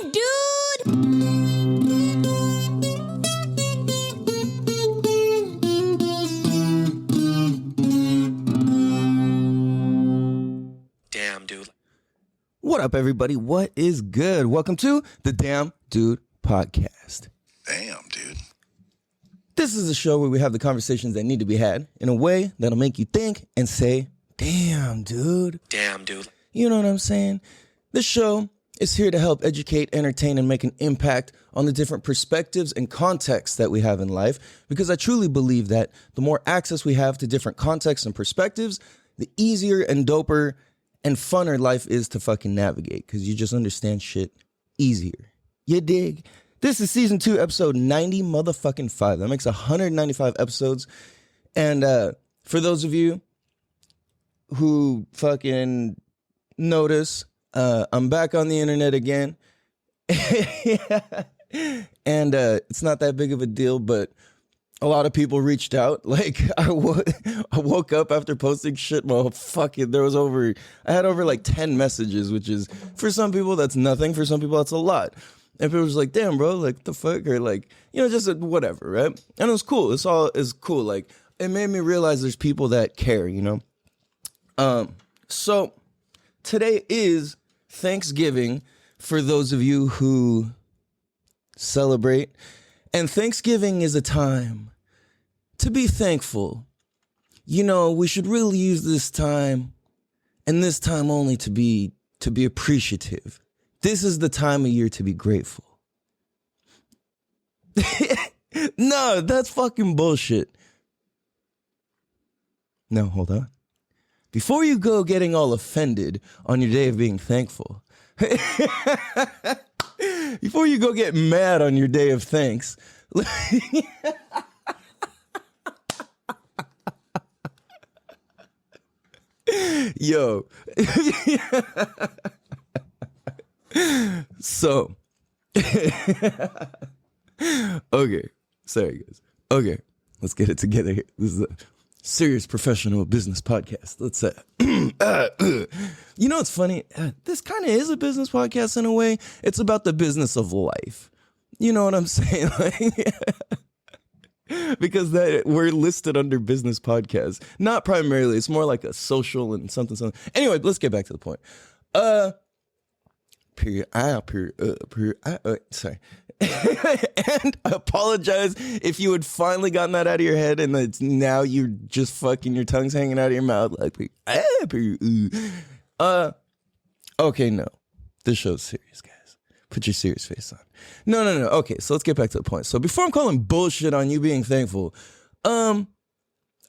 Damn, dude! Damn, dude. What up, everybody? What is good? Welcome to the Damn Dude Podcast. Damn, dude. This is a show where we have the conversations that need to be had in a way that'll make you think and say, damn, dude. Damn, dude. You know what I'm saying? This show is here to help educate, entertain, and make an impact on the different perspectives and contexts that we have in life, because I truly believe that the more access we have to different contexts and perspectives, the easier and doper and funner life is to fucking navigate, because you just understand shit easier. You dig? This is season 2, episode 90 motherfucking 5. That makes 195 episodes. And for those of you who fucking notice, I'm back on the internet again. And it's not that big of a deal, but a lot of people reached out. Like, I woke up after posting shit. Well, fuck it. I had over like 10 messages, which is, for some people, that's nothing. For some people, that's a lot. And people was like, damn, bro, like, what the fuck? Or like, you know, just whatever, right? And it was cool. It's cool. Like, it made me realize there's people that care, you know? So today is Thanksgiving for those of you who celebrate. And Thanksgiving is a time to be thankful. You know, we should really use this time, and this time only, to be appreciative. This is the time of year to be grateful. No, that's fucking bullshit. No, hold on. Before you go getting all offended on your day of being thankful, before you go get mad on your day of thanks, yo, so, okay, sorry guys. Okay, let's get it together here. This is a serious professional business podcast. Let's you know, it's funny. This kind of is a business podcast in a way. It's about the business of life. You know what I'm saying? Like, because we're listed under business podcast. Not primarily. It's more like a social and something. Anyway, let's get back to the point. Sorry. And I apologize if you had finally gotten that out of your head and it's now you're just fucking, your tongue's hanging out of your mouth like, okay, no. This show's serious, guys. Put your serious face on. No. Okay, so let's get back to the point. So before I'm calling bullshit on you being thankful, I'm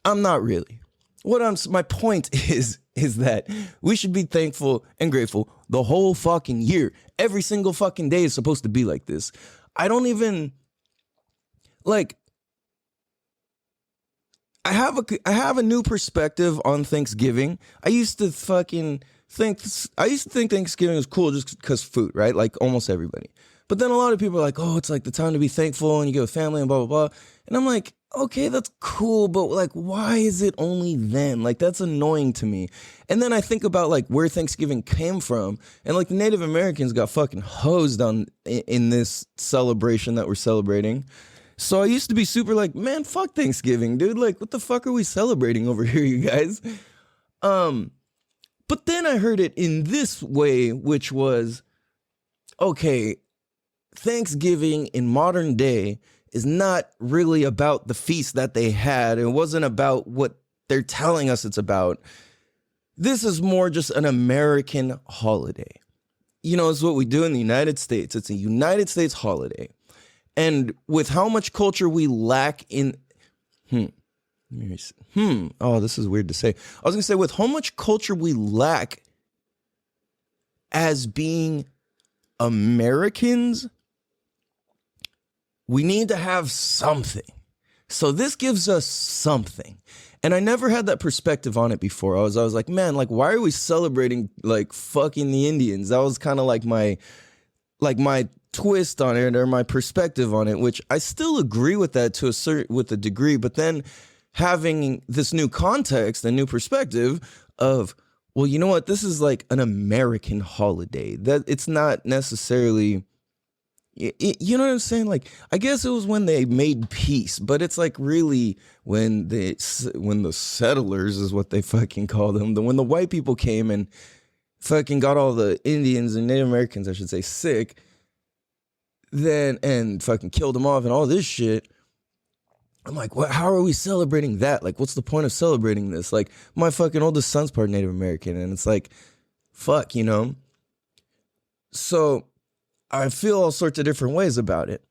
not really. My point is that we should be thankful and grateful the whole fucking year. Every single fucking day is supposed to be like this. I don't even, like, I have a new perspective on Thanksgiving. I used to think Thanksgiving was cool just because food, right? Like almost everybody. But then a lot of people are like, oh, it's like the time to be thankful and you get with family and blah, blah, blah. And I'm like, okay, that's cool, but like, why is it only then? Like, that's annoying to me. And then I think about like where Thanksgiving came from, and like the Native Americans got fucking hosed in this celebration that we're celebrating. So I used to be super like, man, fuck Thanksgiving, dude. Like, what the fuck are we celebrating over here, you guys? But then I heard it in this way, which was, okay, Thanksgiving in modern day is not really about the feast that they had. It wasn't about what they're telling us it's about. This is more just an American holiday. You know, it's what we do in the United States. It's a United States holiday. And with how much culture we lack in... Oh, this is weird to say. I was going to say, with how much culture we lack as being Americans, we need to have something. So this gives us something. And I never had that perspective on it before. I was like, man, like, why are we celebrating like fucking the Indians? That was kind of like my twist on it, or my perspective on it, which I still agree with that with a degree. But then having this new context and new perspective of, well, you know what? This is like an American holiday. That it's not necessarily You know what I'm saying? Like, I guess it was when they made peace, but it's like really when the settlers is what they fucking call them. When the white people came and fucking got all the Indians and Native Americans, I should say, sick, then and fucking killed them off and all this shit. I'm like, what? How are we celebrating that? Like, what's the point of celebrating this? Like, my fucking oldest son's part Native American, and it's like, fuck, you know? So I feel all sorts of different ways about it.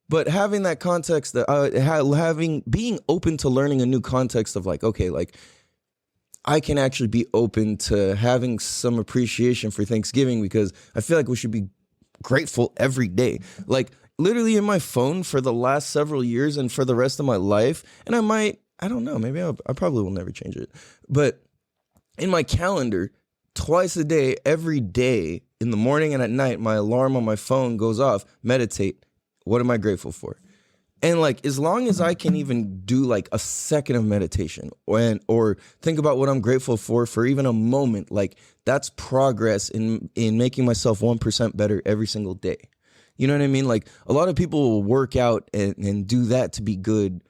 But having that context, that being open to learning a new context of like, okay, like I can actually be open to having some appreciation for Thanksgiving, because I feel like we should be grateful every day. Like literally in my phone for the last several years and for the rest of my life. And I don't know, maybe I probably will never change it. But in my calendar, twice a day, every day, in the morning and at night, my alarm on my phone goes off. Meditate. What am I grateful for? And like, as long as I can even do like a second of meditation or think about what I'm grateful for even a moment, like that's progress in making myself 1% better every single day. You know what I mean? Like a lot of people will work out and do that to be good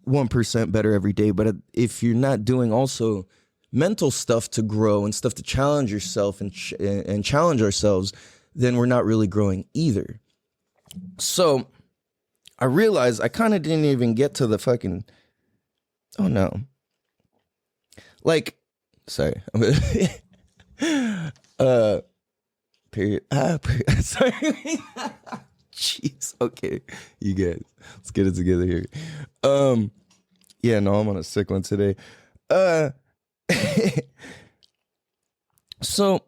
1% better every day. But if you're not doing also mental stuff to grow and stuff to challenge yourself and challenge ourselves, then we're not really growing either. So I realized I kind of didn't even get to the fucking, oh no. Like, sorry. Period. Sorry. Jeez. Okay. You guys, let's get it together here. Yeah, no, I'm on a sick one today. So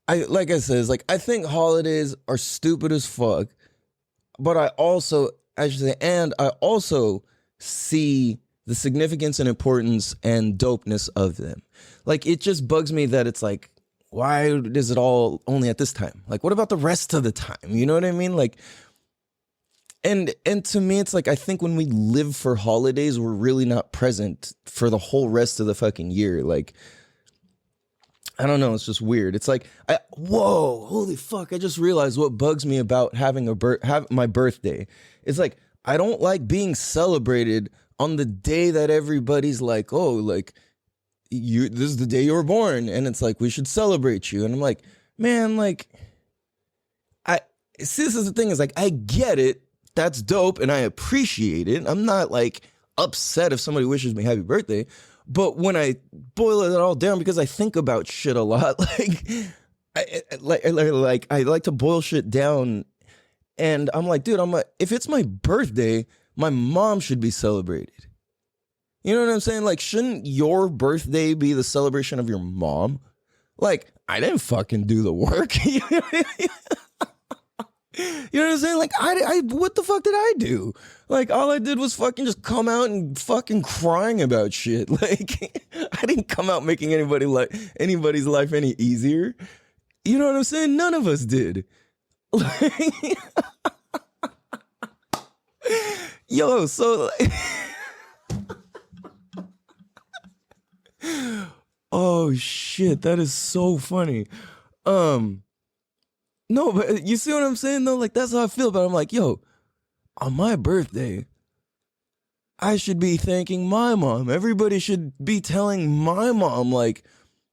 like I said, it's like I think holidays are stupid as fuck, but I also see the significance and importance and dopeness of them. Like it just bugs me that it's like, why is it all only at this time? Like what about the rest of the time? You know what I mean? Like and to me it's like I think when we live for holidays, we're really not present for the whole rest of the fucking year. Like I don't know, it's just weird. It's like, whoa, holy fuck, I just realized what bugs me about having my birthday. It's like, I don't like being celebrated on the day that everybody's like, oh, like, this is the day you were born, and it's like, we should celebrate you. And I'm like, man, like, see, this is the thing, is like, I get it, that's dope, and I appreciate it. I'm not, like, upset if somebody wishes me happy birthday. But when I boil it all down, because I think about shit a lot, like I like to boil shit down, and I'm like, dude, if it's my birthday, my mom should be celebrated. You know what I'm saying? Like, shouldn't your birthday be the celebration of your mom? Like, I didn't fucking do the work. You know what I'm saying? Like, I what the fuck did I do? Like, all I did was fucking just come out and fucking crying about shit. Like, I didn't come out making anybody's life any easier. You know what I'm saying? None of us did. Like, yo, so like, oh shit, that is so funny. No, but you see what I'm saying though? Like that's how I feel about it. I'm like, yo, on my birthday, I should be thanking my mom. Everybody should be telling my mom, like,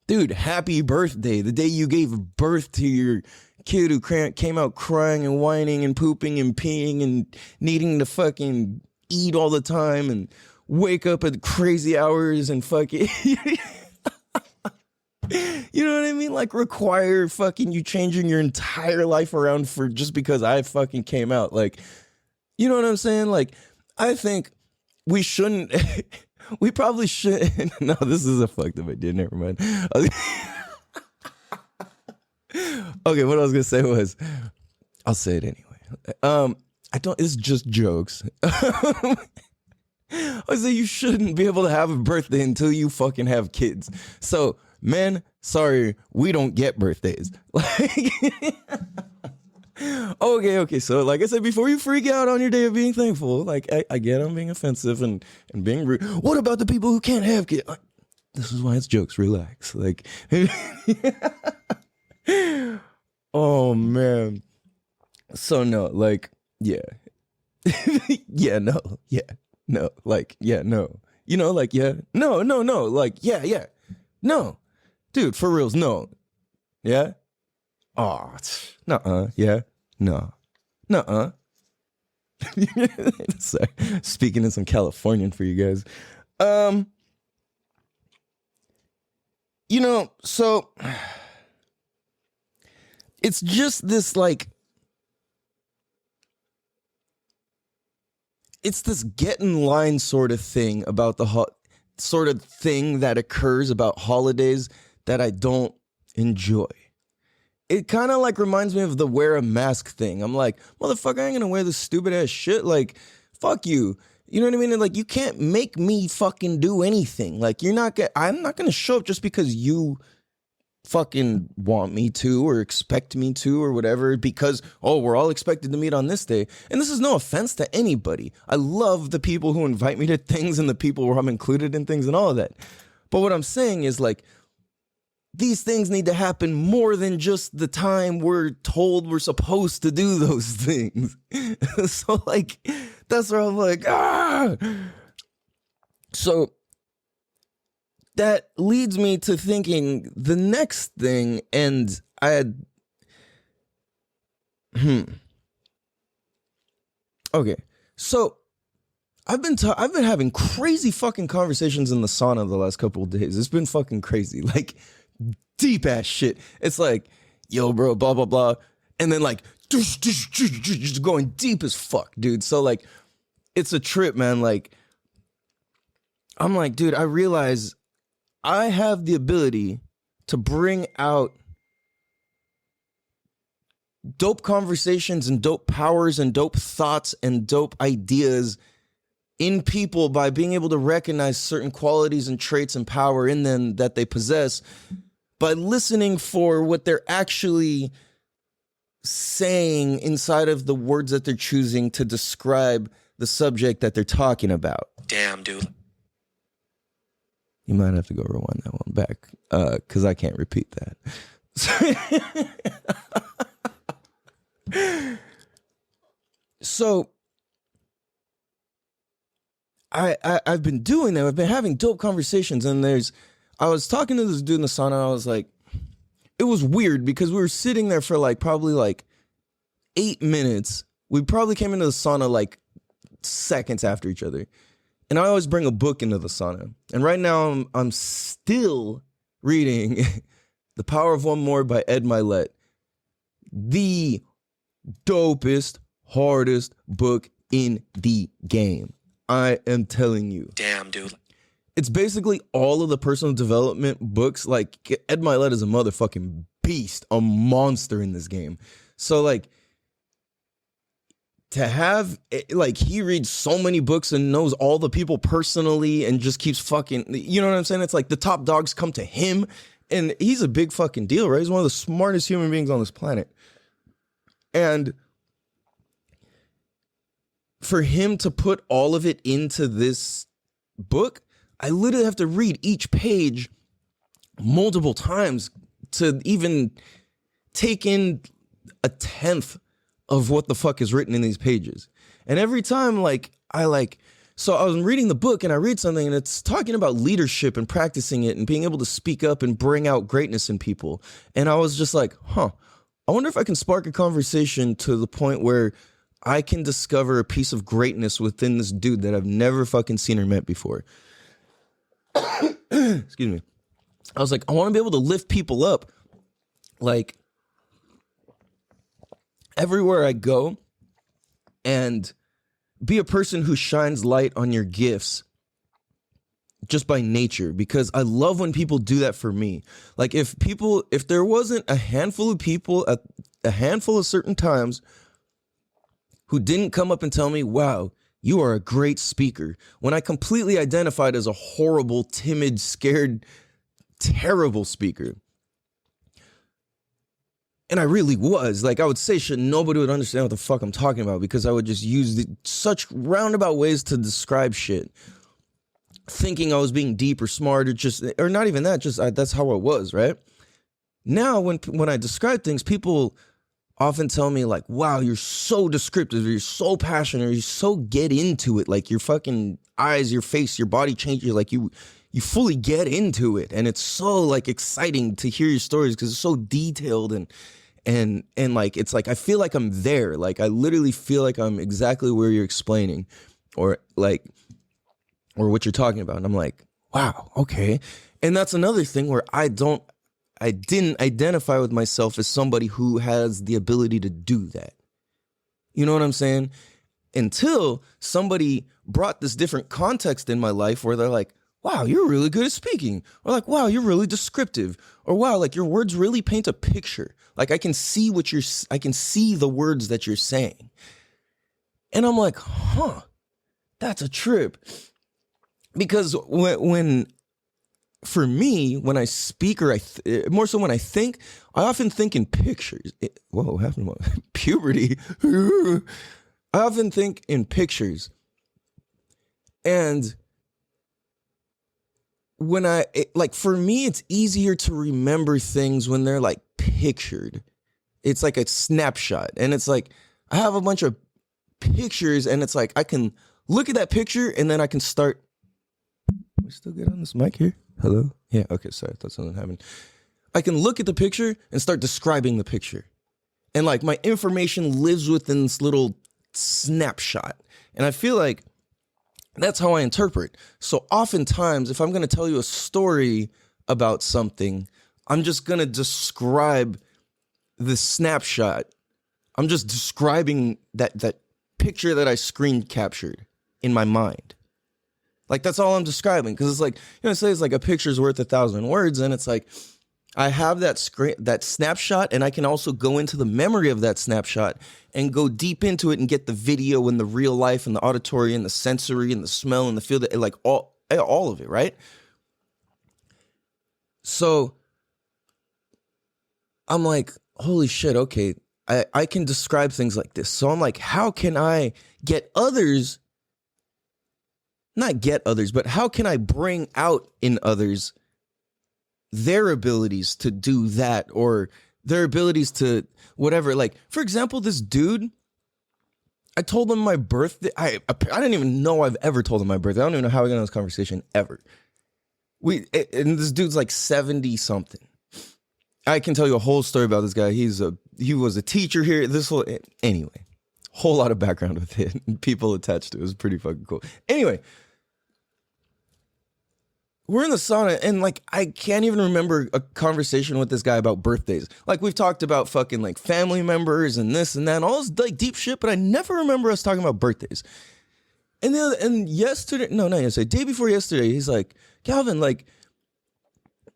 dude, happy birthday. The day you gave birth to your kid who came out crying and whining and pooping and peeing and needing to fucking eat all the time and wake up at crazy hours and fucking... You know what I mean? Like require fucking you changing your entire life around for just because I fucking came out. Like, you know what I'm saying? Like, I think we shouldn't, we probably should. No, this is a fucked up idea. Never mind. Okay, what I was going to say was, I'll say it anyway. It's just jokes. I say you shouldn't be able to have a birthday until you fucking have kids. So, man, sorry, we don't get birthdays. Like, okay. So, like I said, before you freak out on your day of being thankful, like, I get I'm being offensive and being rude. What about the people who can't have kids? This is why it's jokes. Relax. Like, oh, man. So no, like, yeah. Yeah, no, yeah, no, like, yeah, no. You know, like, yeah, no, no, no, like, yeah, yeah, no. Dude, for reals, no. Yeah? Oh, nuh-uh, yeah, no. Nuh-uh. Sorry, speaking in some Californian for you guys. You know, so it's just this like, it's this get in line sort of thing about the sort of thing that occurs about holidays that I don't enjoy. It kind of like reminds me of the wear a mask thing. I'm like, motherfucker, I ain't gonna wear this stupid ass shit. Like, fuck you. You know what I mean? And like, you can't make me fucking do anything. Like, I'm not gonna show up just because you fucking want me to or expect me to or whatever, because, oh, we're all expected to meet on this day. And this is no offense to anybody. I love the people who invite me to things and the people where I'm included in things and all of that. But what I'm saying is, like, these things need to happen more than just the time we're told we're supposed to do those things. So, like, that's where I'm like, ah. So that leads me to thinking the next thing, and I had, okay, so I've been having crazy fucking conversations in the sauna the last couple of days. It's been fucking crazy, like deep ass shit. It's like, yo, bro, blah blah blah, and then like just going deep as fuck, dude. So like, it's a trip, man. Like, I'm like, dude, I realize I have the ability to bring out dope conversations and dope powers and dope thoughts and dope ideas in people by being able to recognize certain qualities and traits and power in them that they possess by listening for what they're actually saying inside of the words that they're choosing to describe the subject that they're talking about. Damn, dude. You might have to go rewind that one back, because I can't repeat that. So I've been doing that. I've been having dope conversations, and I was talking to this dude in the sauna, and I was like, it was weird because we were sitting there for like probably like 8 minutes. We probably came into the sauna like seconds after each other. And I always bring a book into the sauna. And right now I'm still reading The Power of One More by Ed Milet. The dopest, hardest book in the game. I am telling you. Damn, dude. It's basically all of the personal development books. Like, Ed Milet is a motherfucking beast, a monster in this game. So like, to have, like, he reads so many books and knows all the people personally and just keeps fucking, you know what I'm saying? It's like the top dogs come to him, and he's a big fucking deal, right? He's one of the smartest human beings on this planet. And for him to put all of it into this book, I literally have to read each page multiple times to even take in a tenth of what the fuck is written in these pages. And every time, so I was reading the book and I read something and it's talking about leadership and practicing it and being able to speak up and bring out greatness in people. And I was just like, I wonder if I can spark a conversation to the point where I can discover a piece of greatness within this dude that I've never fucking seen or met before. Excuse me. I was like, I want to be able to lift people up. Like, everywhere I go, and be a person who shines light on your gifts just by nature, because I love when people do that for me. Like, if there wasn't a handful of people at a handful of certain times who didn't come up and tell me, wow, you are a great speaker, when I completely identified as a horrible, timid, scared, terrible speaker. And I really was. Like, I would say shit, nobody would understand what the fuck I'm talking about, because I would just use such roundabout ways to describe shit, thinking I was being deep or smart, or not even that, that's how I was, right? Now, when I describe things, people often tell me like, wow, you're so descriptive, or you're so passionate, or you so get into it. Like your fucking eyes, your face, your body changes. Like you fully get into it. And it's so like exciting to hear your stories because it's so detailed and like, it's like, I feel like I'm there. Like I literally feel like I'm exactly where you're explaining or what you're talking about. And I'm like, wow, okay. And that's another thing where I didn't identify with myself as somebody who has the ability to do that. You know what I'm saying? Until somebody brought this different context in my life where they're like, wow, you're really good at speaking. Or like, wow, you're really descriptive. Or wow, like your words really paint a picture. Like I can see the words that you're saying. And I'm like, huh, that's a trip. Because when for me, when I speak or more so when I think, I often think in pictures. What happened to my puberty? I often think in pictures. And for me, it's easier to remember things when they're like pictured. It's like a snapshot. And it's like, I have a bunch of pictures and it's like, I can look at that picture and then I can start. We still get on this mic here? Hello? Yeah, okay, sorry, I thought something happened. I can look at the picture and start describing the picture. And like my information lives within this little snapshot. And I feel like that's how I interpret. So oftentimes, if I'm going to tell you a story about something, I'm just going to describe the snapshot. I'm just describing that picture that I screen captured in my mind. Like, that's all I'm describing. Because it's like, say it's like a picture's worth 1,000 words. And it's like, I have that snapshot, and I can also go into the memory of that snapshot and go deep into it and get the video and the real life and the auditory and the sensory and the smell and the feel, that like all of it, right? So I'm like, holy shit, okay, I can describe things like this. So I'm like, how can I get others, not get others, but how can I bring out in others their abilities to do that, or their abilities to whatever? Like, for example, this dude, I told him my birthday. I didn't even know I've ever told him my birthday. I don't even know how we got on this conversation ever. And this dude's like 70 something. I can tell you a whole story about this guy. He was a teacher here. Anyway, whole lot of background with it and people attached to it. It was pretty fucking cool. Anyway, we're in the sauna, and like, I can't even remember a conversation with this guy about birthdays. Like, we've talked about fucking like family members and this and that and all this like deep shit, but I never remember us talking about birthdays. And yesterday, no, not yesterday, day before yesterday, he's like, Calvin, like,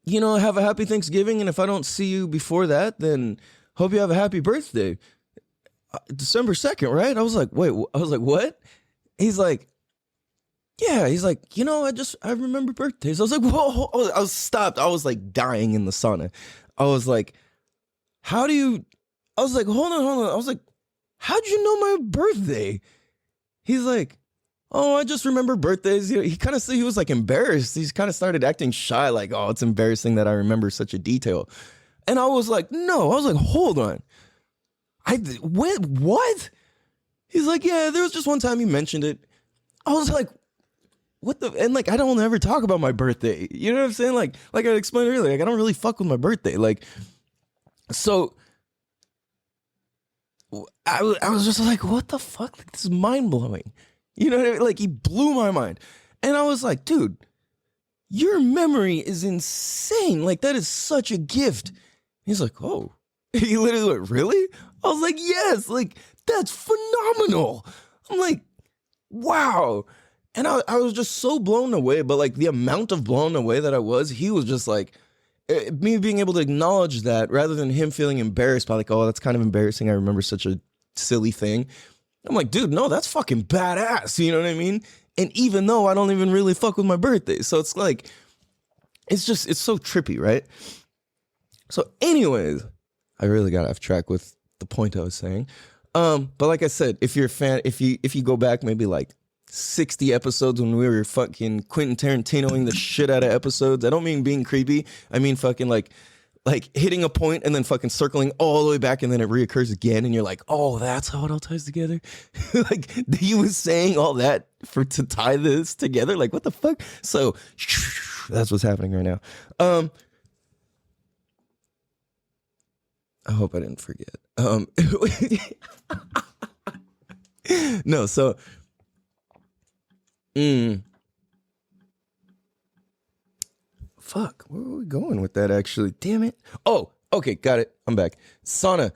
have a happy Thanksgiving, and if I don't see you before that, then hope you have a happy birthday. December 2nd, right? I was like, wait, what? He's like, yeah, he's like, I remember birthdays. I was like, whoa, I was stopped. I was like dying in the sauna. I was like, hold on. I was like, how'd you know my birthday? He's like, oh, I just remember birthdays. He kind of said he was like embarrassed. He's kind of started acting shy, like, oh, it's embarrassing that I remember such a detail. And I was like, no, I was like, hold on. What? He's like, yeah, there was just one time you mentioned it. I was like, what the, and like, I don't ever talk about my birthday. You know what I'm saying? Like I explained earlier, like, I don't really fuck with my birthday. Like, so I was just like, what the fuck? Like, this is mind blowing. You know what I mean? Like, he blew my mind. And I was like, dude, your memory is insane. Like, that is such a gift. He's like, oh, he literally went, really? I was like, yes, like, that's phenomenal. I'm like, wow. And I was just so blown away, but like the amount of blown away that I was, he was just like, me being able to acknowledge that rather than him feeling embarrassed by like, oh, that's kind of embarrassing. I remember such a silly thing. I'm like, dude, no, that's fucking badass. You know what I mean? And even though I don't even really fuck with my birthday. So it's like, it's so trippy, right? So anyways, I really got off track with the point I was saying. But like I said, if you're a fan, if you go back maybe like 60 episodes when we were fucking Quentin Tarantinoing the shit out of episodes. I don't mean being creepy. I mean fucking like like hitting a point and then fucking circling all the way back and then it reoccurs again and you're like, oh, that's how it all ties together. Like he was saying all that to tie this together. Like what the fuck? So that's what's happening right now. I hope I didn't forget. No, so fuck, where were we going with that actually? Damn it. Oh, okay, got it. I'm back. Sauna.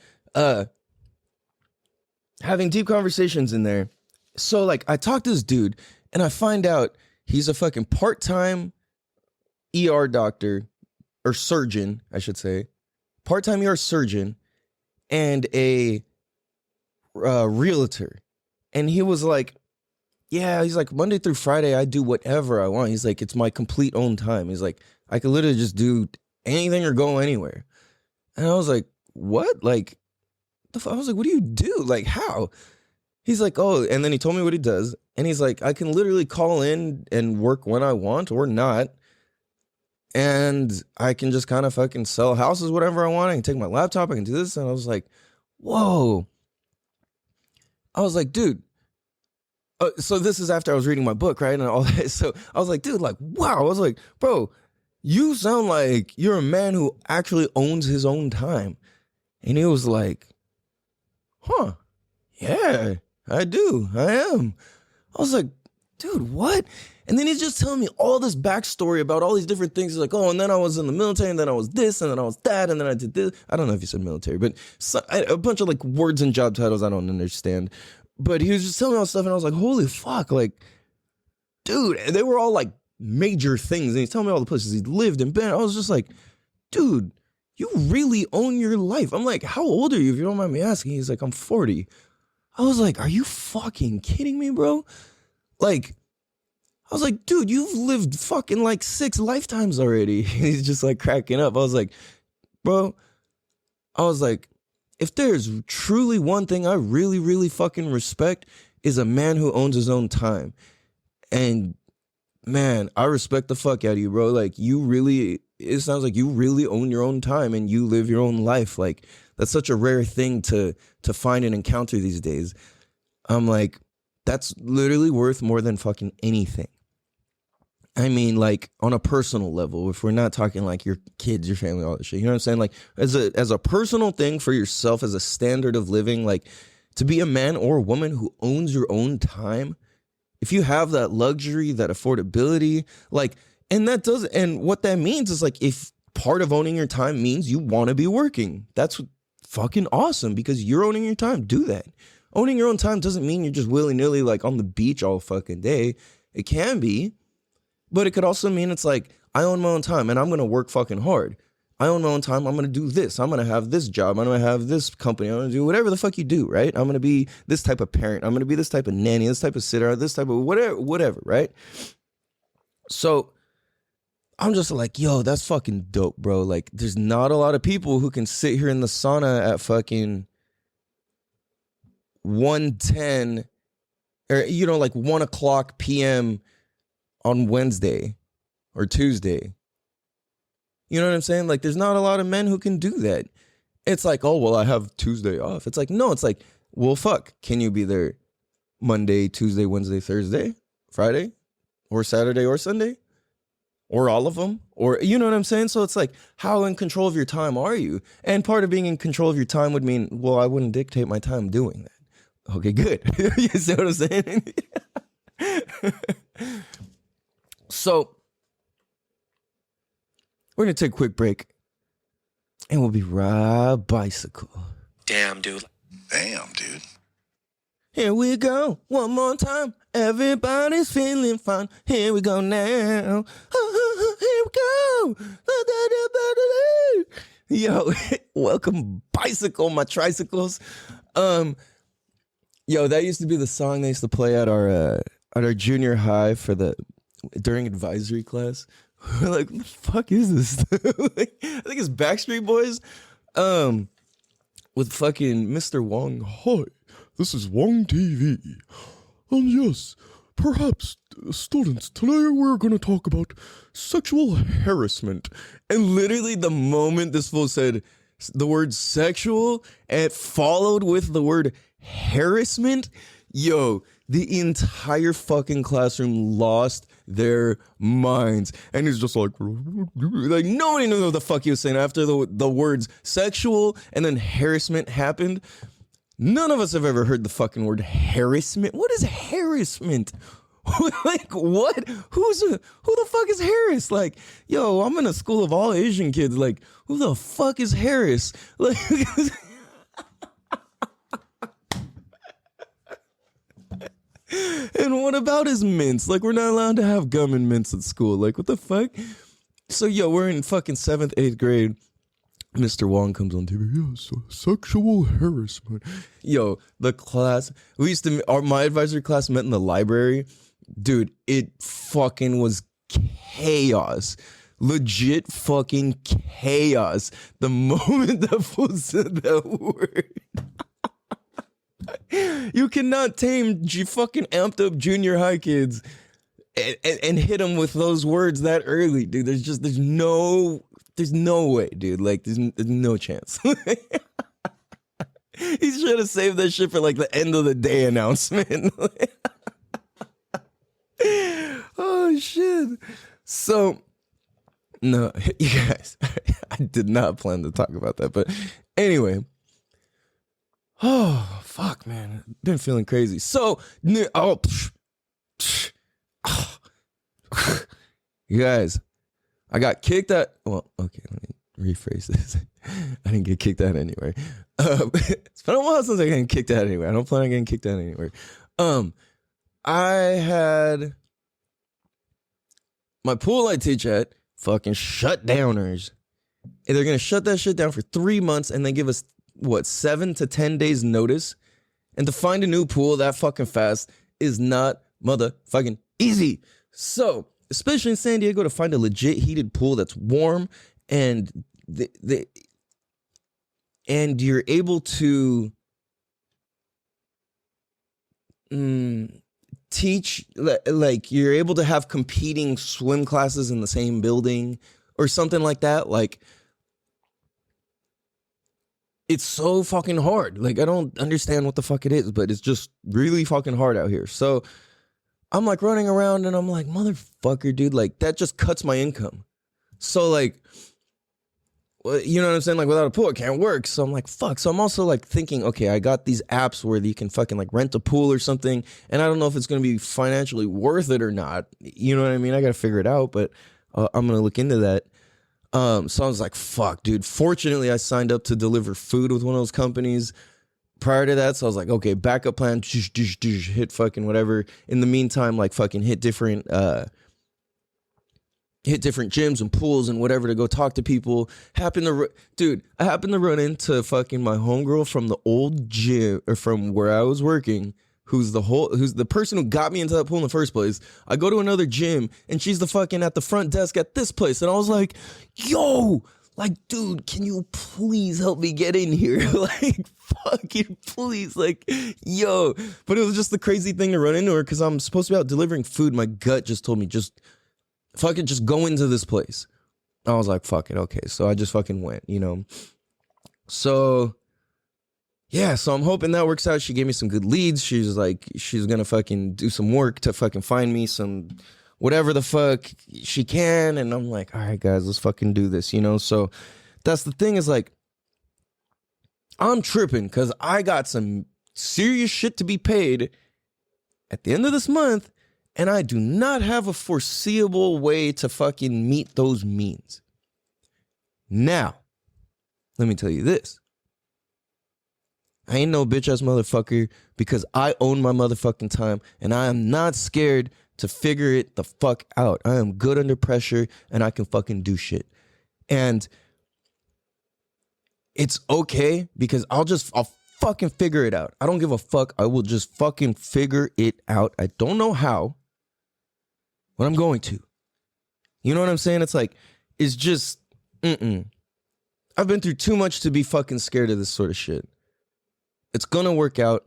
Having deep conversations in there. So like I talked to this dude and I find out he's a fucking part-time ER doctor or surgeon, I should say. Part-time ER surgeon and a realtor. And he was like, yeah, he's like, Monday through Friday, I do whatever I want. He's like, it's my complete own time. He's like, I could literally just do anything or go anywhere. And I was like, what? Like, I was like, what do you do? Like, how? He's like, oh, and then he told me what he does. And he's like, I can literally call in and work when I want or not. And I can just kind of fucking sell houses, whatever I want. I can take my laptop, I can do this. And I was like, whoa. I was like, dude. So this is after I was reading my book, right? And all that. So I was like, dude, like, wow. I was like, bro, you sound like you're a man who actually owns his own time. And he was like, huh, yeah, I do. I am. I was like, dude, what? And then he's just telling me all this backstory about all these different things. He's like, oh, and then I was in the military, and then I was this, and then I was that, and then I did this. I don't know if he said military, but a bunch of like words and job titles I don't understand. But he was just telling me all this stuff, and I was like, holy fuck, like, dude, and they were all like major things. And he's telling me all the places he lived and been. I was just like, dude, you really own your life. I'm like, how old are you, if you don't mind me asking? He's like, I'm 40. I was like, are you fucking kidding me, bro? Like, I was like, dude, you've lived fucking like 6 lifetimes already. He's just like cracking up. I was like, bro, I was like, if there's truly one thing I really, really fucking respect is a man who owns his own time. And man, I respect the fuck out of you, bro. Like it sounds like you really own your own time and you live your own life. Like that's such a rare thing to find and encounter these days. I'm like, that's literally worth more than fucking anything. I mean, like on a personal level, if we're not talking like your kids, your family, all that shit, you know what I'm saying? Like as a personal thing for yourself, as a standard of living, like to be a man or a woman who owns your own time. If you have that luxury, that affordability, like, and what that means is like, if part of owning your time means you want to be working, that's fucking awesome because you're owning your time. Do that. Owning your own time doesn't mean you're just willy-nilly like on the beach all fucking day. It can be. But it could also mean it's like, I own my own time and I'm going to work fucking hard. I own my own time. I'm going to do this. I'm going to have this job. I'm going to have this company. I'm going to do whatever the fuck you do, right? I'm going to be this type of parent. I'm going to be this type of nanny, this type of sitter, this type of whatever, right? So I'm just like, yo, that's fucking dope, bro. Like, there's not a lot of people who can sit here in the sauna at fucking 1:10 or, you know, like 1 o'clock p.m. on Wednesday or Tuesday. You know what I'm saying? Like, there's not a lot of men who can do that. It's like, oh, well, I have Tuesday off. It's like, no, it's like, well, fuck. Can you be there Monday, Tuesday, Wednesday, Thursday, Friday, or Saturday or Sunday? Or all of them? Or, you know what I'm saying? So it's like, how in control of your time are you? And part of being in control of your time would mean, well, I wouldn't dictate my time doing that. Okay, good. You see what I'm saying? So, we're going to take a quick break, and we'll be right bicycle. Damn, dude. Here we go, one more time. Everybody's feeling fine. Here we go now. Here we go. Yo, welcome bicycle, my tricycles. Yo, that used to be the song they used to play at our junior high during advisory class. We're like, what the fuck is this? Like, I think it's Backstreet Boys with fucking Mr. Wong. Hi, this is Wong TV. And yes, perhaps, students, today we're going to talk about sexual harassment. And literally the moment this fool said the word sexual and followed with the word harassment, yo, the entire fucking classroom lost their minds. And he's just like nobody knew what the fuck he was saying after the words sexual and then harassment happened. None of us have ever heard the fucking word harassment. What is harassment? Like, what? Who the fuck is Harris? Like, yo, I'm in a school of all Asian kids. Like, who the fuck is Harris? Like, and what about his mints? Like, we're not allowed to have gum and mints at school. Like, what the fuck? So, yo, we're in fucking 7th, 8th grade. Mr. Wong comes on TV. Yeah, so sexual harassment. Yo, the class, my advisory class met in the library. Dude, it fucking was chaos. Legit fucking chaos. The moment that fool said that word. You cannot tame fucking amped up junior high kids and hit them with those words that early, dude. There's no way, dude. Like, there's no chance. He should have saved that shit for like the end of the day announcement. Oh shit. So no, you guys, I did not plan to talk about that, but anyway. Oh fuck, man, been feeling crazy. So you guys, I got kicked out. Well, okay, let me rephrase this. I didn't get kicked out anywhere. It's been a while since I got kicked out anywhere. I don't plan on getting kicked out anywhere. I had my pool I teach at fucking shut downers. And they're gonna shut that shit down for 3 months and then give us 7 to 10 days notice. And to find a new pool that fucking fast is not motherfucking easy. So, especially in San Diego, to find a legit heated pool that's warm and and you're able to teach, like you're able to have competing swim classes in the same building or something like that. Like, it's so fucking hard. Like, I don't understand what the fuck it is, but it's just really fucking hard out here. So I'm like running around and I'm like, motherfucker, dude, like that just cuts my income. So like, well, you know what I'm saying? Like, without a pool, it can't work. So I'm like, fuck. So I'm also like thinking, okay, I got these apps where you can fucking like rent a pool or something. And I don't know if it's going to be financially worth it or not. You know what I mean? I got to figure it out, but I'm going to look into that. So I was like, fuck, dude. Fortunately, I signed up to deliver food with one of those companies prior to that. So I was like, okay, backup plan, hit fucking whatever. In the meantime, like fucking hit different gyms and pools and whatever to go talk to people. I happened to run into fucking my homegirl from the old gym, or from where I was working, who's the person who got me into that pool in the first place. I go to another gym and she's the fucking at the front desk at this place. And I was like, yo, like, dude, can you please help me get in here? Like, fucking please, like, yo. But it was just the crazy thing to run into her because I'm supposed to be out delivering food. My gut just told me, just go into this place. I was like, fuck it, okay. So I just fucking went, you know. So yeah, so I'm hoping that works out. She gave me some good leads. She's like, she's gonna fucking do some work to fucking find me some whatever the fuck she can. And I'm like, all right, guys, let's fucking do this, you know? So that's the thing, is like, I'm tripping because I got some serious shit to be paid at the end of this month, and I do not have a foreseeable way to fucking meet those means. Now, let me tell you this. I ain't no bitch ass motherfucker because I own my motherfucking time, and I am not scared to figure it the fuck out. I am good under pressure and I can fucking do shit. And it's okay because I'll fucking figure it out. I don't give a fuck. I will just fucking figure it out. I don't know how, but I'm going to. You know what I'm saying? It's like, it's just, I've been through too much to be fucking scared of this sort of shit. It's gonna work out.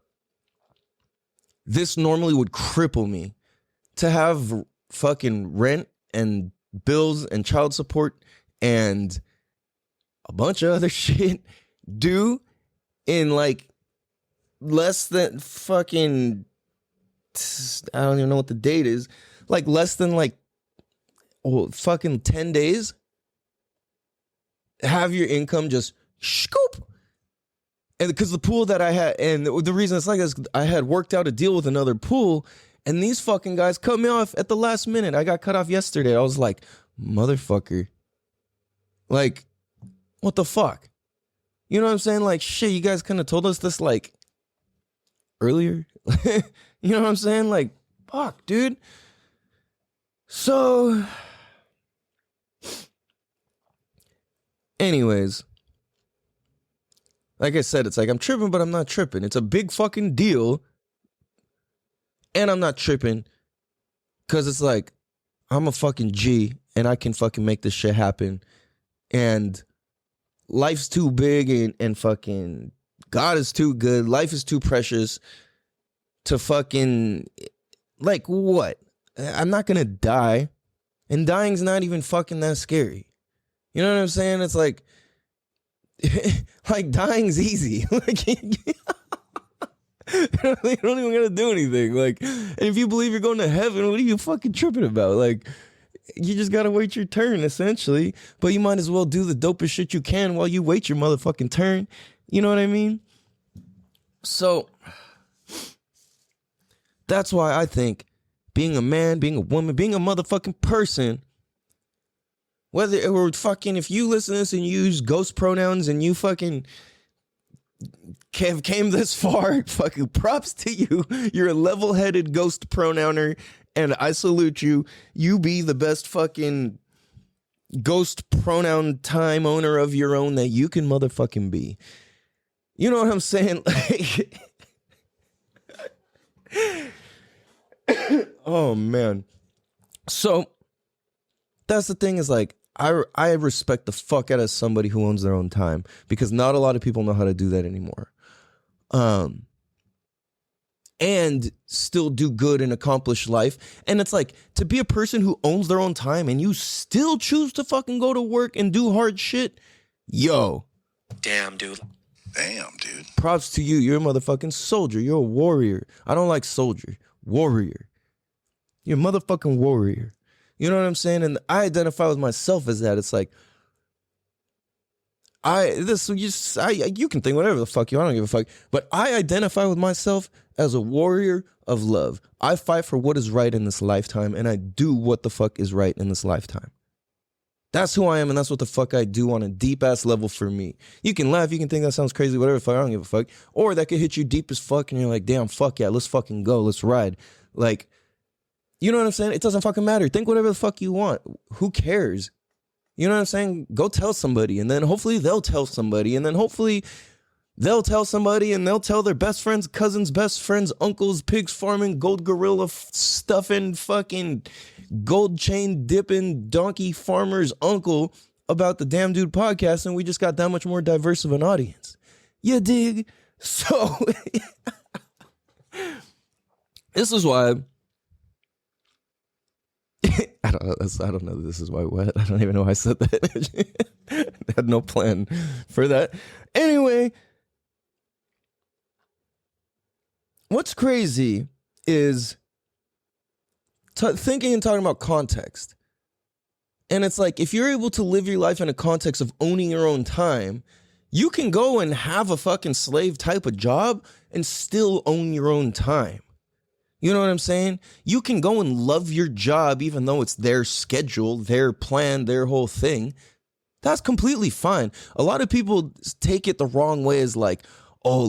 This normally would cripple me. to have fucking rent and bills and child support and a bunch of other shit due in like less than fucking, I don't even know what the date is, like less than like fucking 10 days, have your income just scoop. And because the pool that I had, and the reason it's like this, I had worked out a deal with another pool, and these fucking guys cut me off at the last minute. I got cut off yesterday. I was like, motherfucker. Like, what the fuck? You know what I'm saying? Like, shit, you guys kind of told us this like earlier. You know what I'm saying? Like, fuck, dude. So, anyways, like I said, it's like I'm tripping, but I'm not tripping. It's a big fucking deal. And I'm not tripping because it's like I'm a fucking G and I can fucking make this shit happen. And life's too big and fucking God is too good. Life is too precious to fucking, like, what? I'm not going to die. And dying's not even fucking that scary. You know what I'm saying? It's like, like dying's easy. Like, you don't even gotta do anything. Like, and if you believe you're going to heaven, what are you fucking tripping about? Like, you just gotta wait your turn, essentially. But you might as well do the dopest shit you can while you wait your motherfucking turn. You know what I mean? So that's why I think being a man, being a woman, being a motherfucking person, whether it were fucking, if you listen to this and you use ghost pronouns and you fucking came this far, fucking props to you. You're a level-headed ghost pronouner, and I salute you. You be the best fucking ghost pronoun time owner of your own that you can motherfucking be. You know what I'm saying? Like, oh, man. So, that's the thing is like, I respect the fuck out of somebody who owns their own time because not a lot of people know how to do that anymore. And still do good and accomplish life. And it's like, to be a person who owns their own time and you still choose to fucking go to work and do hard shit, yo. Damn, dude. Props to you. You're a motherfucking soldier. You're a warrior. I don't like soldier. Warrior. You're a motherfucking warrior. You know what I'm saying? And I identify with myself as that. It's like, you can think whatever the fuck you want. I don't give a fuck. But I identify with myself as a warrior of love. I fight for what is right in this lifetime, and I do what the fuck is right in this lifetime. That's who I am, and that's what the fuck I do on a deep-ass level for me. You can laugh, you can think that sounds crazy, whatever the fuck, I don't give a fuck. Or that could hit you deep as fuck, and you're like, damn, fuck yeah, let's fucking go, let's ride. Like, you know what I'm saying? It doesn't fucking matter. Think whatever the fuck you want. Who cares? You know what I'm saying? Go tell somebody, and then hopefully they'll tell somebody, and then hopefully they'll tell somebody, and they'll tell their best friends, cousins, best friends, uncles, pigs farming, gold gorilla stuffing, fucking gold chain dipping, donkey farmer's uncle about the Damn Dude podcast, and we just got that much more diverse of an audience. You dig? So, this is why... I don't know. This is why what? I don't even know why I said that. I had no plan for that. Anyway, what's crazy is thinking and talking about context. And it's like, if you're able to live your life in a context of owning your own time, you can go and have a fucking slave type of job and still own your own time. You know what I'm saying? You can go and love your job even though it's their schedule, their plan, their whole thing. That's completely fine. A lot of people take it the wrong way as like, oh,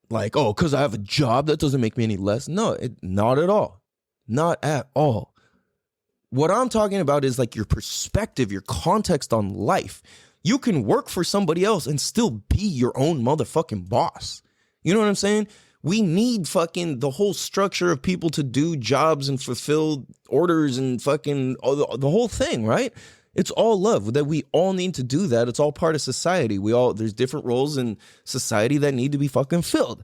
because I have a job, that doesn't make me any less. No, not at all. Not at all. What I'm talking about is like your perspective, your context on life. You can work for somebody else and still be your own motherfucking boss. You know what I'm saying? We need fucking the whole structure of people to do jobs and fulfill orders and fucking the whole thing, right? It's all love that we all need to do that. It's all part of society. There's different roles in society that need to be fucking filled.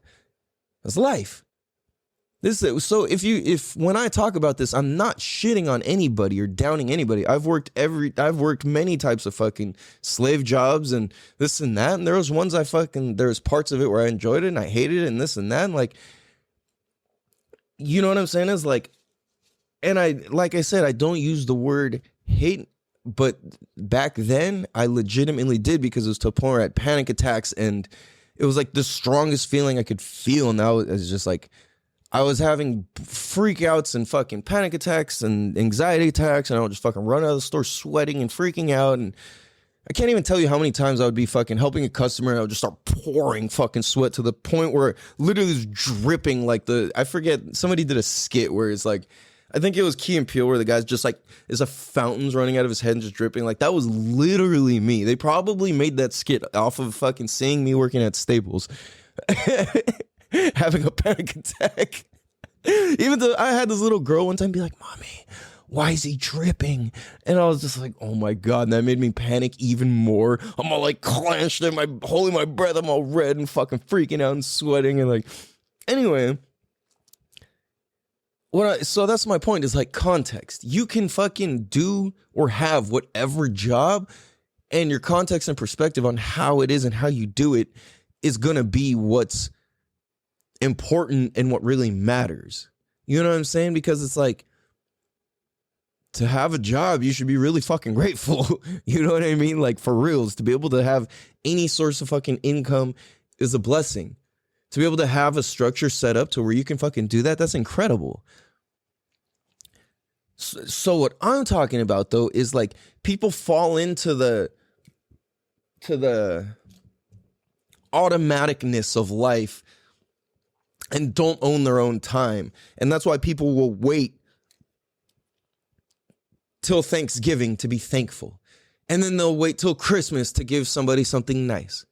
That's life. So if when I talk about this, I'm not shitting on anybody or downing anybody. I've worked many types of fucking slave jobs and this and that, and there was ones there's parts of it where I enjoyed it and I hated it and this and that, and like, you know what I'm saying is like, and like I said, I don't use the word hate, but back then I legitimately did, because it was to a point where I had panic attacks and it was like the strongest feeling I could feel, and now it's just like, I was having freakouts and fucking panic attacks and anxiety attacks, and I would just fucking run out of the store sweating and freaking out. And I can't even tell you how many times I would be fucking helping a customer and I would just start pouring fucking sweat to the point where literally was dripping like I forget, somebody did a skit where it's like, I think it was Key and Peele, where the guy's just like, there's a fountains running out of his head and just dripping. Like, that was literally me. They probably made that skit off of fucking seeing me working at Staples. Having a panic attack. Even though I had this little girl one time be like, "Mommy, why is he dripping?" And I was just like, oh my God. And that made me panic even more. I'm all like clenched and holding my breath. I'm all red and fucking freaking out and sweating. And like, anyway, so that's my point, is like context. You can fucking do or have whatever job, and your context and perspective on how it is and how you do it is going to be what's important and what really matters. You know what I'm saying? Because it's like, to have a job, you should be really fucking grateful. You know what I mean? Like, for reals, to be able to have any source of fucking income is a blessing. To be able to have a structure set up to where you can fucking do that, that's incredible. So what I'm talking about though is like, people fall into the automaticness of life and don't own their own time. And that's why people will wait till Thanksgiving to be thankful. And then they'll wait till Christmas to give somebody something nice.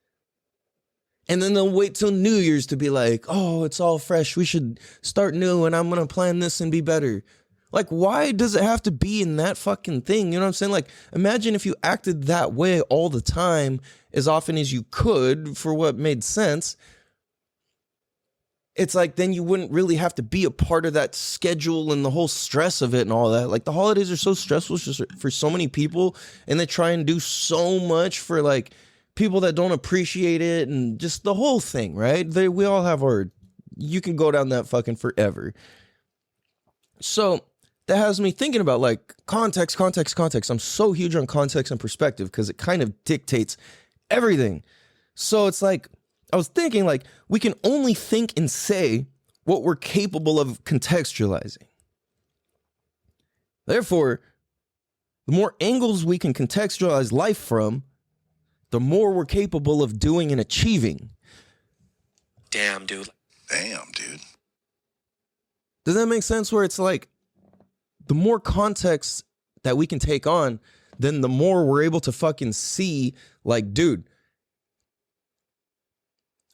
And then they'll wait till New Year's to be like, oh, it's all fresh, we should start new and I'm going to plan this and be better. Like, why does it have to be in that fucking thing? You know what I'm saying? Like, imagine if you acted that way all the time, as often as you could, for what made sense. It's like, then you wouldn't really have to be a part of that schedule and the whole stress of it and all that. Like, the holidays are so stressful just for so many people, and they try and do so much for like people that don't appreciate it, and just the whole thing, right? We all have you can go down that fucking forever. So that has me thinking about like context. I'm so huge on context and perspective because it kind of dictates everything. So it's like, I was thinking like, we can only think and say what we're capable of contextualizing. Therefore, the more angles we can contextualize life from, the more we're capable of doing and achieving. Damn, dude. Does that make sense? Where it's like, the more context that we can take on, then the more we're able to fucking see, like, dude,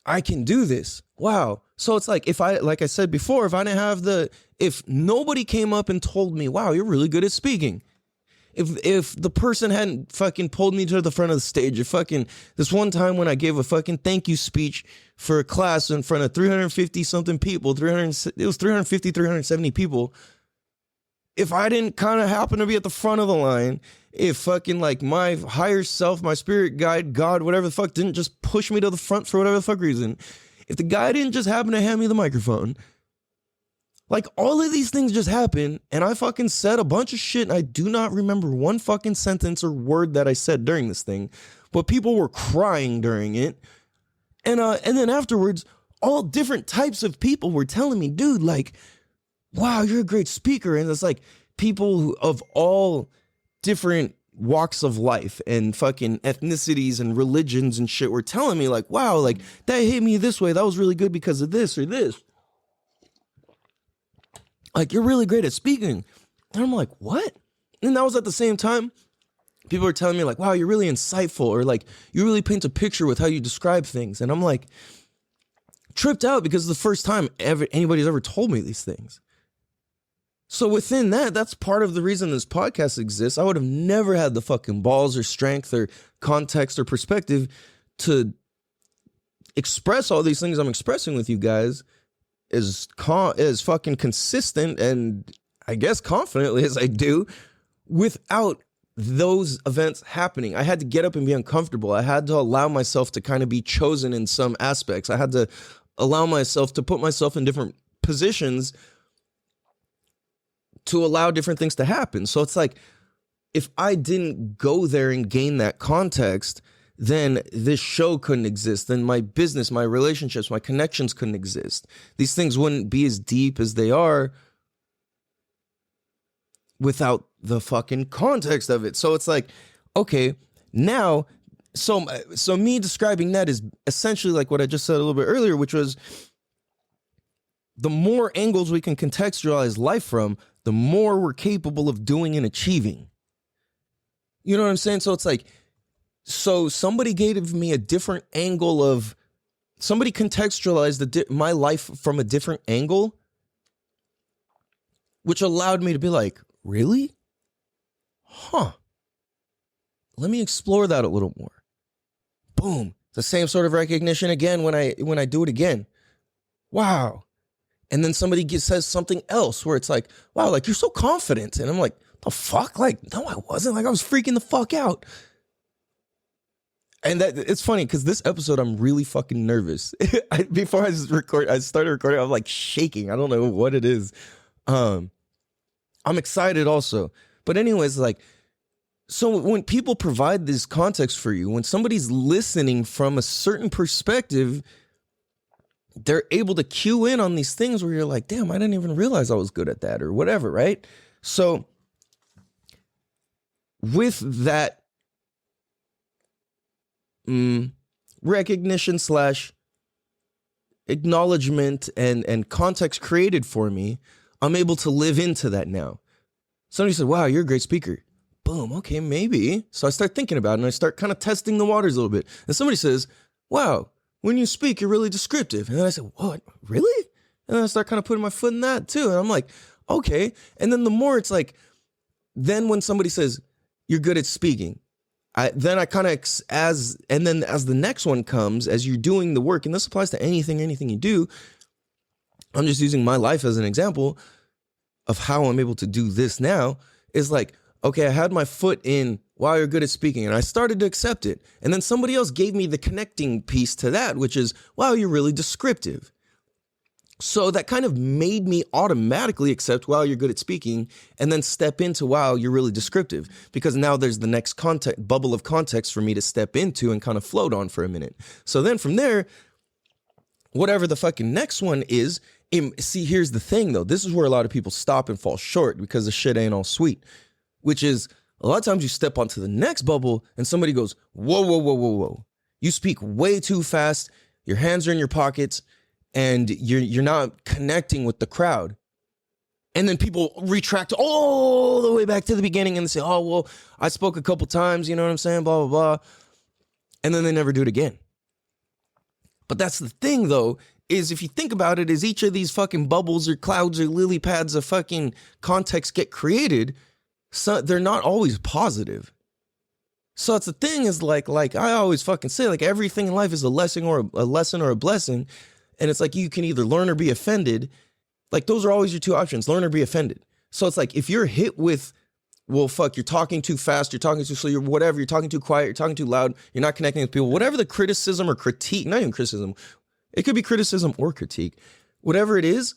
I can do this. Wow. So it's like, like I said before, if nobody came up and told me, wow, you're really good at speaking. If the person hadn't fucking pulled me to the front of the stage, this one time when I gave a fucking thank you speech for a class in front of 350 something people, it was 350, 370 people. If I didn't kind of happen to be at the front of the line, if fucking like my higher self, my spirit guide, God, whatever the fuck, didn't just push me to the front for whatever the fuck reason, if the guy didn't just happen to hand me the microphone, like, all of these things just happen, and I fucking said a bunch of shit, and I do not remember one fucking sentence or word that I said during this thing, but people were crying during it, and then afterwards, all different types of people were telling me, dude, like, wow, you're a great speaker, and it's like, people of all different walks of life and fucking ethnicities and religions and shit were telling me, like, wow, like, that hit me this way, that was really good because of this or this. Like, you're really great at speaking. And I'm like, what? And that was at the same time, people were telling me like, wow, you're really insightful, or like, you really paint a picture with how you describe things. And I'm like, tripped out, because it's the first time anybody's ever told me these things. So within that's part of the reason this podcast exists. I would have never had the fucking balls or strength or context or perspective to express all these things I'm expressing with you guys as fucking consistent and I guess confidently as I do without those events happening. I had to get up and be uncomfortable. I had to allow myself to kind of be chosen in some aspects. I had to allow myself to put myself in different positions to allow different things to happen. So it's like, if I didn't go there and gain that context, then this show couldn't exist. Then my business, my relationships, my connections couldn't exist. These things wouldn't be as deep as they are without the fucking context of it. So it's like, okay, now, so me describing that is essentially like what I just said a little bit earlier, which was the more angles we can contextualize life from, the more we're capable of doing and achieving. You know what I'm saying? So it's like, so somebody gave me a different angle of, somebody contextualized my life from a different angle, which allowed me to be like, really? Huh. Let me explore that a little more. Boom. The same sort of recognition again when I do it again. Wow. And then somebody says something else where it's like, wow, like you're so confident. And I'm like, the fuck? Like, no, I wasn't. Like I was freaking the fuck out. And that it's funny because this episode, I'm really fucking nervous. Before I started recording, I'm like shaking. I don't know what it is. I'm excited also. But anyways, like, so when people provide this context for you, when somebody's listening from a certain perspective, they're able to cue in on these things where you're like, damn, I didn't even realize I was good at that or whatever, right? So with that recognition / acknowledgement and context created for me, I'm able to live into that now. Somebody said, wow, you're a great speaker. Boom, okay, maybe. So I start thinking about it and I start kind of testing the waters a little bit. And somebody says, wow, when you speak, you're really descriptive. And then I said, what, really? And then I start kind of putting my foot in that too. And I'm like, okay. And then the more it's like, then when somebody says, you're good at speaking, then I kind of, as the next one comes, as you're doing the work, and this applies to anything you do, I'm just using my life as an example of how I'm able to do this now, is like, okay, I had my foot in, wow, you're good at speaking, and I started to accept it. And then somebody else gave me the connecting piece to that, which is, wow, you're really descriptive. So that kind of made me automatically accept, wow, you're good at speaking, and then step into, wow, you're really descriptive, because now there's the next bubble of context for me to step into and kind of float on for a minute. So then from there, whatever the fucking next one is, see, here's the thing though. This is where a lot of people stop and fall short because the shit ain't all sweet, which is a lot of times you step onto the next bubble and somebody goes, whoa, whoa, whoa, whoa, whoa. You speak way too fast. Your hands are in your pockets and you're not connecting with the crowd. And then people retract all the way back to the beginning and say, oh, well, I spoke a couple times, you know what I'm saying? Blah, blah, blah. And then they never do it again. But that's the thing though, is if you think about it, as each of these fucking bubbles or clouds or lily pads of fucking context get created, so they're not always positive. So it's the thing is like I always fucking say, like everything in life is a lesson or a blessing. And it's like you can either learn or be offended. Like those are always your two options, learn or be offended. So it's like if you're hit with, well, fuck, you're talking too fast, you're talking too slow, you're whatever, you're talking too quiet, you're talking too loud, you're not connecting with people, whatever the criticism or critique, not even criticism, it could be criticism or critique, whatever it is,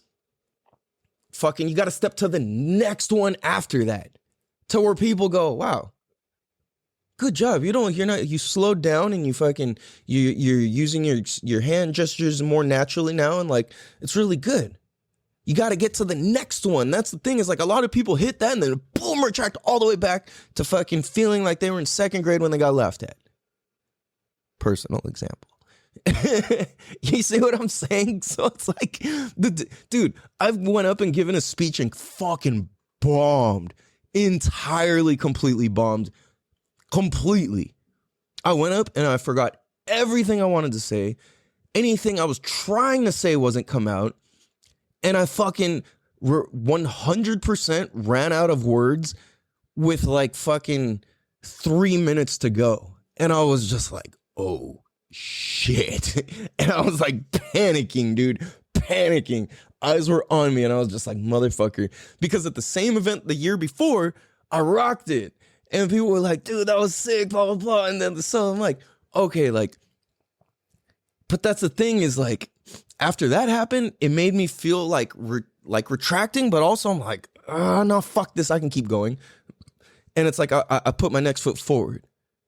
fucking, you got to step to the next one after that, to where people go, wow, good job. You slowed down and you're using your hand gestures more naturally now. And like, it's really good. You got to get to the next one. That's the thing, is like a lot of people hit that and then boom, retract all the way back to fucking feeling like they were in second grade when they got laughed at. Personal example. You see what I'm saying? So it's like, dude, I've went up and given a speech and fucking bombed. Entirely, completely bombed. Completely. I went up and I forgot everything I wanted to say. Anything I was trying to say wasn't come out. And I fucking 100% ran out of words with like fucking 3 minutes to go. And I was just like, oh shit. And I was like panicking, dude. panicking. Eyes were on me, and I was just like, motherfucker. Because at the same event the year before, I rocked it. And people were like, dude, that was sick, blah, blah, blah. And then so I'm like, okay, like, but that's the thing is like, after that happened, it made me feel like retracting, but also I'm like, oh, no, fuck this. I can keep going. And it's like, I put my next foot forward.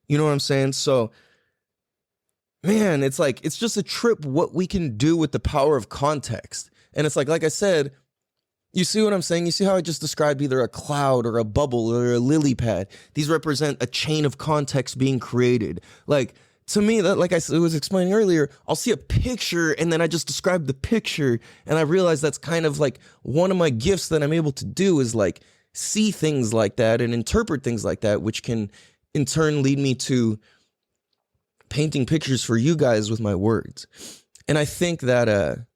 You know what I'm saying? So, man, it's like, it's just a trip what we can do with the power of context. And it's like I said, you see what I'm saying? You see how I just described either a cloud or a bubble or a lily pad? These represent a chain of context being created. Like, to me, that, like I was explaining earlier, I'll see a picture and then I just describe the picture, and I realize that's kind of like one of my gifts that I'm able to do is like see things like that and interpret things like that, which can in turn lead me to painting pictures for you guys with my words. And I think that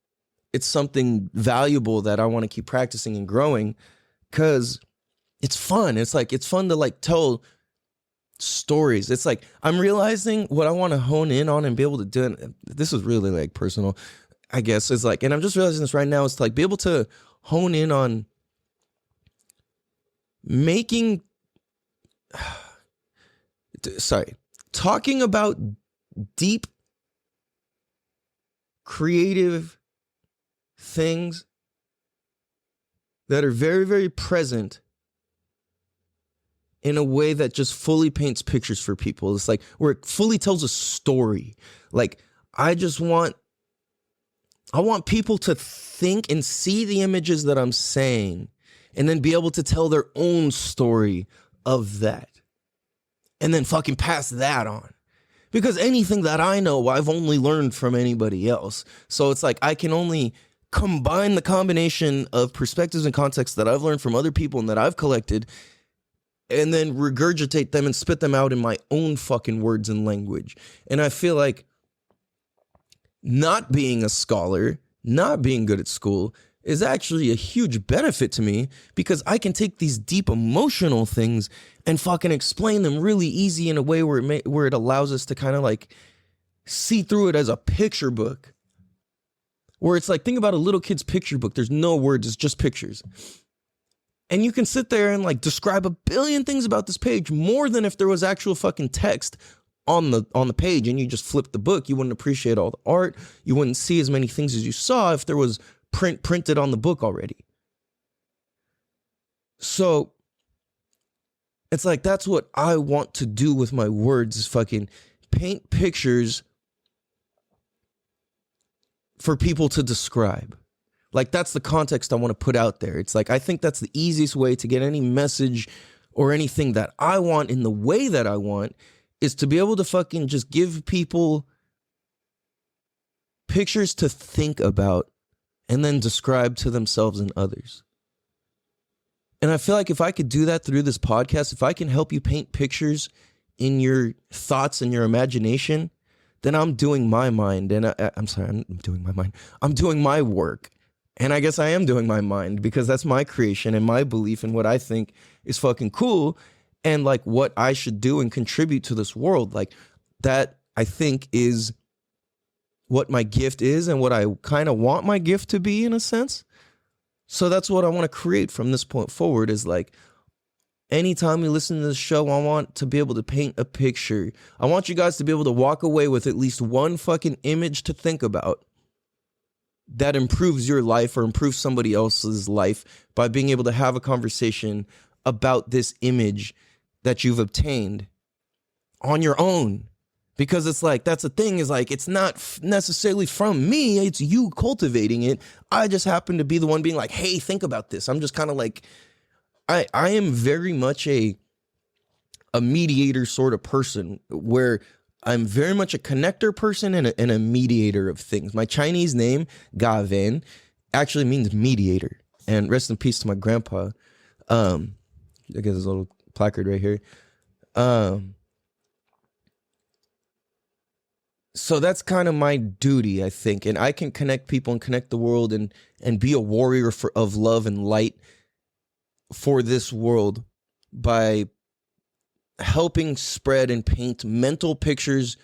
it's something valuable that I want to keep practicing and growing because it's fun. It's like, it's fun to like tell stories. It's like, I'm realizing what I want to hone in on and be able to do. And this is really like personal, I guess. It's like, and I'm just realizing this right now. It's to like be able to hone in on talking about deep creative things that are very, very present in a way that just fully paints pictures for people. It's like where it fully tells a story. Like I want people to think and see the images that I'm saying and then be able to tell their own story of that and then fucking pass that on. Because anything that I know, I've only learned from anybody else. So it's like I can only combine the combination of perspectives and contexts that I've learned from other people and that I've collected and then regurgitate them and spit them out in my own fucking words and language. And I feel like not being a scholar, not being good at school is actually a huge benefit to me because I can take these deep emotional things and fucking explain them really easy in a way where it allows us to kind of like see through it as a picture book. Where it's like, think about a little kid's picture book. There's no words, it's just pictures. And you can sit there and like describe a billion things about this page more than if there was actual fucking text on the page and you just flipped the book. You wouldn't appreciate all the art. You wouldn't see as many things as you saw if there was printed on the book already. So it's like, that's what I want to do with my words is fucking paint pictures for people to describe. Like, that's the context I want to put out there. It's like, I think that's the easiest way to get any message or anything that I want in the way that I want is to be able to fucking just give people pictures to think about and then describe to themselves and others. And I feel like if I could do that through this podcast, if I can help you paint pictures in your thoughts and your imagination, then I'm doing my mind. And I'm doing my mind. I'm doing my work. And I guess I am doing my mind because that's my creation and my belief in what I think is fucking cool and like what I should do and contribute to this world. Like that, I think, is what my gift is and what I kind of want my gift to be in a sense. So that's what I want to create from this point forward is like, anytime you listen to this show, I want to be able to paint a picture. I want you guys to be able to walk away with at least one fucking image to think about that improves your life or improves somebody else's life by being able to have a conversation about this image that you've obtained on your own. Because it's like, that's the thing is like, it's not necessarily from me. It's you cultivating it. I just happen to be the one being like, hey, think about this. I'm just kind of like, I am very much a mediator sort of person where I'm very much a connector person and a mediator of things. My Chinese name, Gaven, actually means mediator. And rest in peace to my grandpa. I guess there's a little placard right here. So that's kind of my duty, I think. And I can connect people and connect the world and be a warrior of love and light for this world by helping spread and paint mental pictures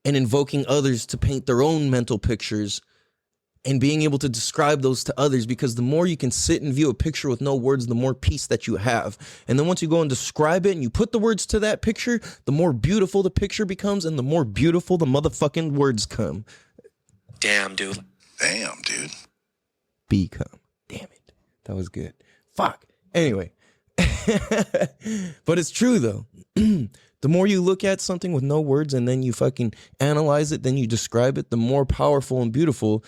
and invoking others to paint their own mental pictures and being able to describe those to others, because the more you can sit and view a picture with no words, the more peace that you have. And then once you go and describe it and you put the words to that picture, the more beautiful the picture becomes and the more beautiful the motherfucking words come. Damn, dude. Damn, dude. Become. Damn it. That was good. Fuck. Anyway. But it's true though. The more you look at something with no words and then you fucking analyze it, then you describe it, the more powerful and beautiful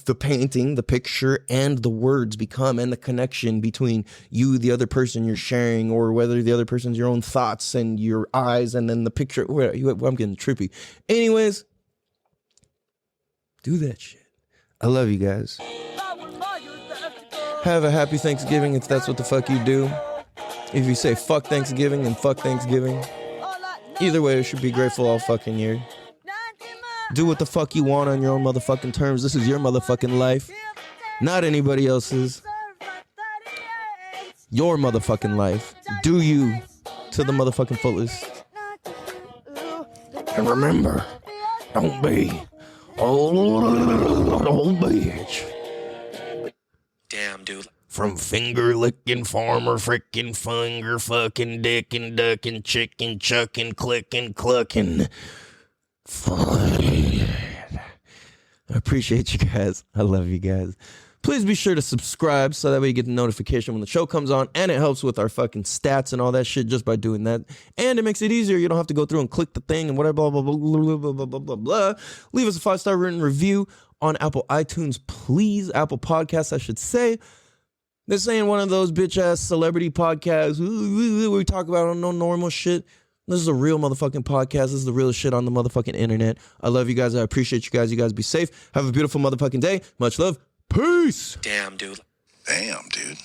the painting, the picture, and the words become, and the connection between you, the other person you're sharing, or whether the other person's your own thoughts and your eyes, and then the picture. I'm getting trippy. Anyways, do that shit. I love you guys. Have a happy Thanksgiving if that's what the fuck you do. If you say fuck Thanksgiving, then fuck Thanksgiving. Either way, you should be grateful all fucking year. Do what the fuck you want on your own motherfucking terms. This is your motherfucking life, not anybody else's. Your motherfucking life. Do you to the motherfucking fullest. And remember, don't be old bitch. Damn, dude. From finger licking, farmer frickin', finger fucking, dickin', duckin', chicken chuckin', clickin', cluckin'. Fine. I appreciate you guys. I love you guys. Please be sure to subscribe so that way you get the notification when the show comes on, and it helps with our fucking stats and all that shit just by doing that. And it makes it easier. You don't have to go through and click the thing and whatever, blah, blah, blah, blah, blah, blah, blah, blah, blah. Leave us a 5-star written review on Apple iTunes, please. Apple Podcasts, I should say. This ain't one of those bitch-ass celebrity podcasts where we talk about no normal shit. This is a real motherfucking podcast. This is the real shit on the motherfucking internet. I love you guys. I appreciate you guys. You guys be safe. Have a beautiful motherfucking day. Much love. Peace. Damn, dude. Damn, dude.